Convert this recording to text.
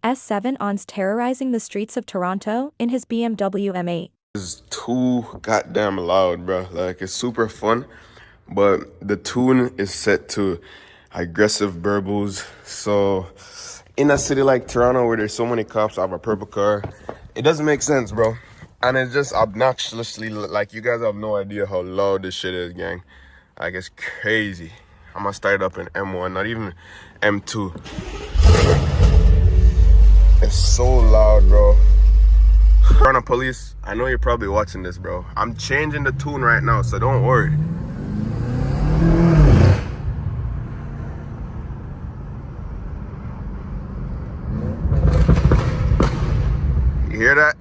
S7 terrorizing the streets of Toronto in his BMW M8. It's too goddamn loud, bro. Like, it's super fun, but the tune is set to aggressive burbles. So, in a city like Toronto where there's so many cops, I have a purple car. It doesn't make sense, bro. And it's just obnoxiously, like, you guys have no idea how loud this shit is, gang. Like, it's crazy. I'm gonna start it up in M1, not even M2. It's so loud, bro. Toronto police, I know you're probably watching this, bro. I'm changing the tune right now, so don't worry. You hear that?